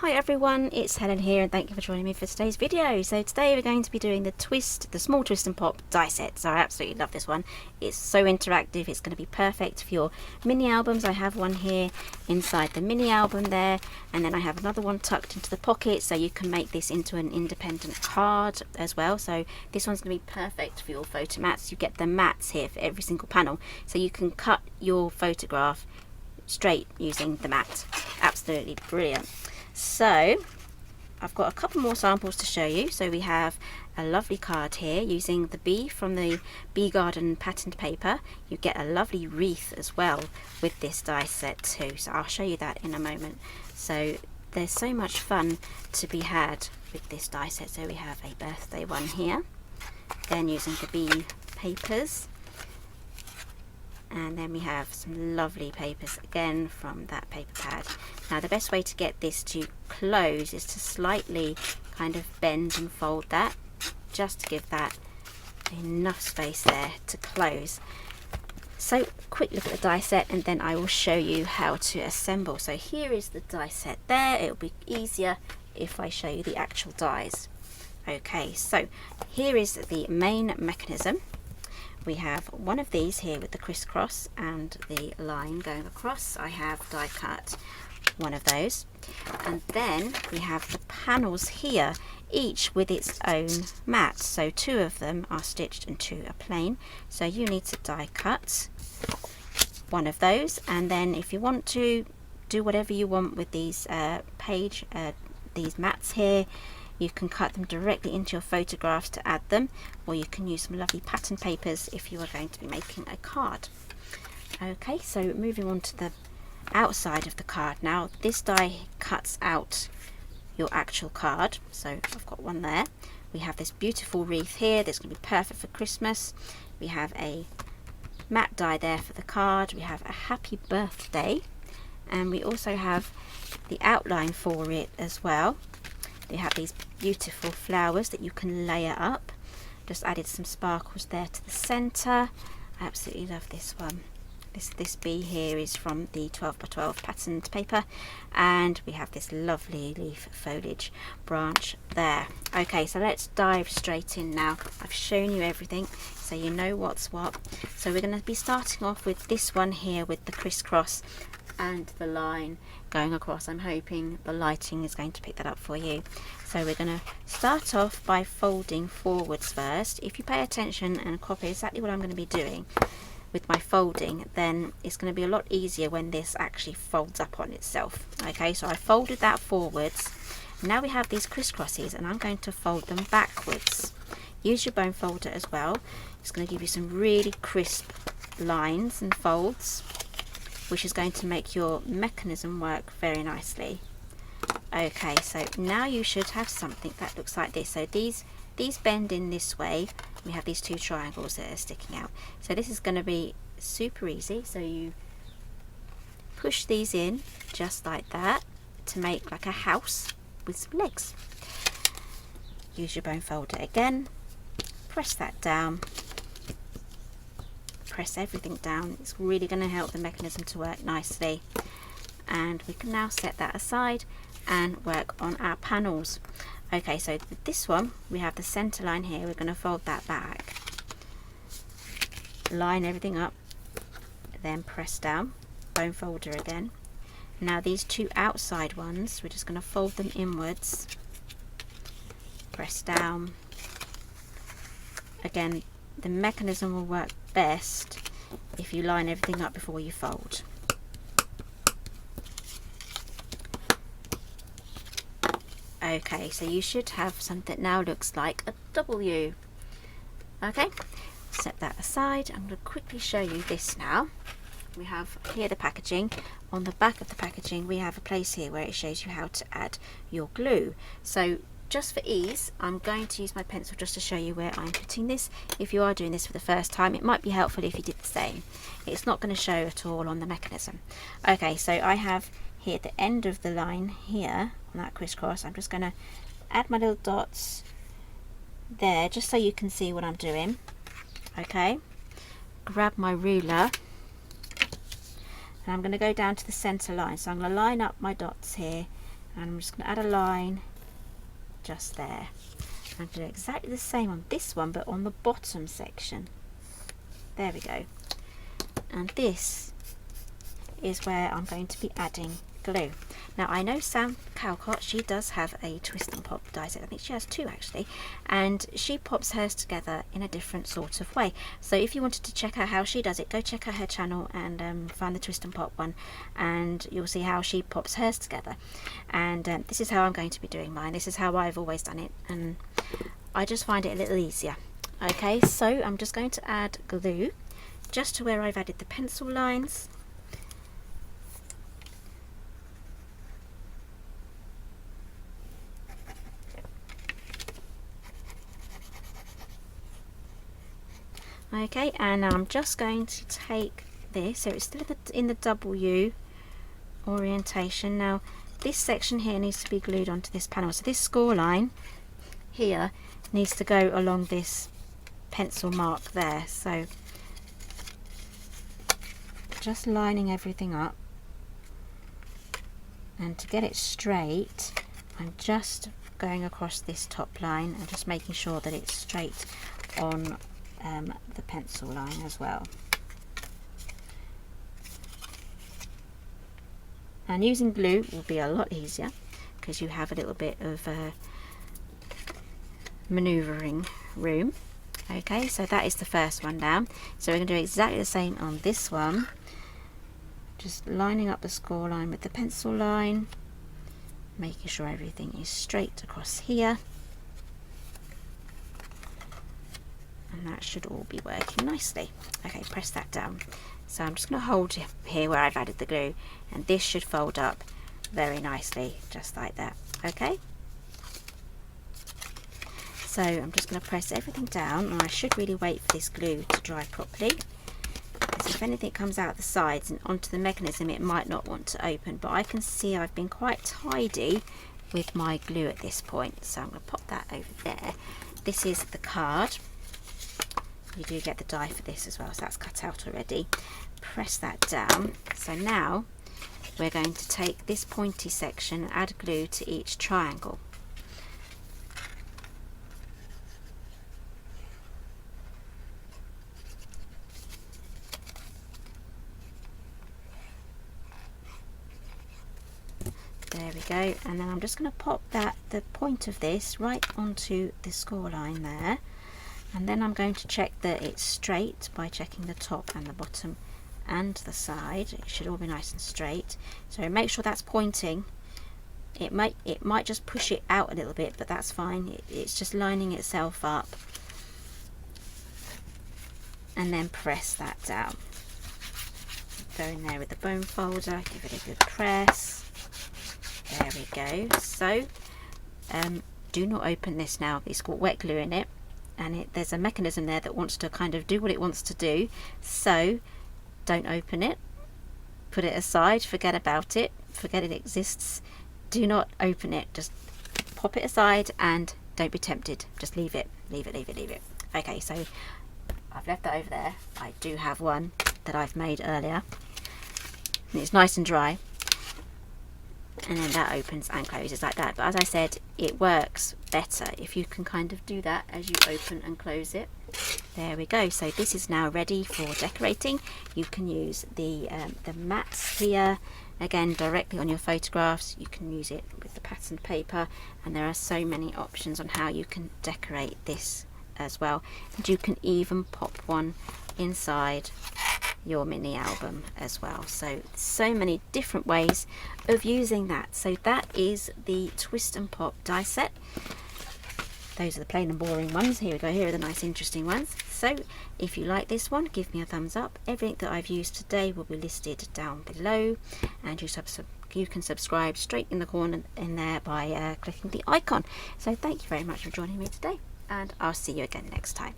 Hi everyone, it's Helen here and thank you for joining me for today's video. So today we're going to be doing the small twist and pop die set. So I absolutely love this one. It's so interactive, it's going to be perfect for your mini albums. I have one here inside the mini album there, and then I have another one tucked into the pocket, so you can make this into an independent card as well. So this one's going to be perfect for your photo mats. You get the mats here for every single panel, so you can cut your photograph straight using the mat. Absolutely brilliant. So I've got a couple more samples to show you. So we have a lovely card here using the bee from the Bee Garden patterned paper. You get a lovely wreath as well with this die set too, so I'll show you that in a moment. So there's so much fun to be had with this die set. So we have a birthday one here, then using the bee papers, and then we have some lovely papers again from that paper pad. Now the best way to get this to close is to slightly kind of bend and fold that, just to give that enough space there to close. So quick look at the die set and then I will show you how to assemble. So here is the die set there. It'll be easier if I show you the actual dies. Okay, so here is the main mechanism. We have one of these here with the crisscross and the line going across. I have die cut one of those, and then we have the panels here, each with its own mat. So two of them are stitched and two are plain, so you need to die cut one of those. And then if you want to do whatever you want with these these mats here, you can cut them directly into your photographs to add them, or you can use some lovely pattern papers if you are going to be making a card. Okay, so moving on to the outside of the card now. This die cuts out your actual card, so I've got one there. We have this beautiful wreath here that's going to be perfect for Christmas. We have a matte die there for the card. We have a happy birthday, and we also have the outline for it as well. We have these beautiful flowers that you can layer up. Just added some sparkles there to the center. I absolutely love this one. This bee here is from the 12x12 patterned paper, and we have this lovely leaf foliage branch there. Okay, so let's dive straight in now. I've shown you everything so you know what's what. So we're going to be starting off with this one here with the crisscross and the line going across. I'm hoping the lighting is going to pick that up for you. So we're going to start off by folding forwards first. If you pay attention and copy exactly what I'm going to be doing with my folding, then it's going to be a lot easier when this actually folds up on itself. Okay, so I folded that forwards. Now we have these crisscrosses and I'm going to fold them backwards. Use your bone folder as well. It's going to give you some really crisp lines and folds, which is going to make your mechanism work very nicely. Okay, so now you should have something that looks like this. So these bend in this way. We have these two triangles that are sticking out. So this is going to be super easy. So you push these in just like that to make like a house with some legs. Use your bone folder again. Press that down. Press everything down. It's really going to help the mechanism to work nicely. And we can now set that aside and work on our panels. Okay, so with this one we have the center line here. We're going to fold that back, line everything up, then press down, bone folder again. Now these two outside ones, we're just going to fold them inwards, press down. Again, the mechanism will work best if you line everything up before you fold. Okay, so you should have something that now looks like a W. Okay, set that aside. I'm going to quickly show you this now. We have here the packaging. On the back of the packaging we have a place here where it shows you how to add your glue. So just for ease, I'm going to use my pencil just to show you where I'm putting this. If you are doing this for the first time, it might be helpful if you did the same. It's not going to show at all on the mechanism. Okay, so I have here at the end of the line here on that crisscross. I'm just going to add my little dots there just so you can see what I'm doing. Okay, grab my ruler and I'm going to go down to the center line. So I'm going to line up my dots here and I'm just going to add a line just there. I'm going to do exactly the same on this one, but on the bottom section. There we go. And this is where I'm going to be adding glue. Now I know Sam Calcott, she does have a twist and pop die set. I think she has two actually, and she pops hers together in a different sort of way. So if you wanted to check out how she does it, go check out her channel and find the twist and pop one, and you'll see how she pops hers together. And this is how I'm going to be doing mine. This is how I've always done it, and I just find it a little easier. Okay, so I'm just going to add glue just to where I've added the pencil lines. Okay, and I'm just going to take this, so it's still in the W orientation. Now this section here needs to be glued onto this panel, so this score line here needs to go along this pencil mark there. So just lining everything up, and to get it straight I'm just going across this top line and just making sure that it's straight on the pencil line as well. And using glue will be a lot easier because you have a little bit of manoeuvring room. Okay, so that is the first one down. So we're going to do exactly the same on this one, just lining up the score line with the pencil line, making sure everything is straight across here. And that should all be working nicely. Okay, press that down. So I'm just going to hold here where I've added the glue, and this should fold up very nicely, just like that. Okay. So I'm just going to press everything down, and I should really wait for this glue to dry properly, because if anything comes out the sides and onto the mechanism, it might not want to open. But I can see I've been quite tidy with my glue at this point, so I'm going to pop that over there. This is the card. You do get the die for this as well, so that's cut out already. Press that down. So now we're going to take this pointy section and add glue to each triangle. There we go, and then I'm just going to pop the point of this right onto the score line there. And then I'm going to check that it's straight by checking the top and the bottom and the side. It should all be nice and straight. So make sure that's pointing. It might just push it out a little bit, but that's fine. It's just lining itself up. And then press that down. Go in there with the bone folder, give it a good press. There we go. So do not open this now. It's got wet glue in it. And there's a mechanism there that wants to kind of do what it wants to do, so don't open it, put it aside, forget about it, forget it exists, do not open it, just pop it aside and don't be tempted, just leave it. Okay, so I've left that over there. I do have one that I've made earlier, and it's nice and dry, and then that opens and closes like that. But as I said, it works better if you can kind of do that as you open and close it. There we go. So this is now ready for decorating. You can use the mats here again directly on your photographs. You can use it with the patterned paper, and there are so many options on how you can decorate this as well. And you can even pop one inside your mini album as well. So many different ways of using that. So that is the Twist and Pop die set. Those are the plain and boring ones. Here we go. Here are the nice interesting ones. So if you like this one, give me a thumbs up. Everything that I've used today will be listed down below, and you can subscribe straight in the corner in there by clicking the icon. So thank you very much for joining me today, and I'll see you again next time.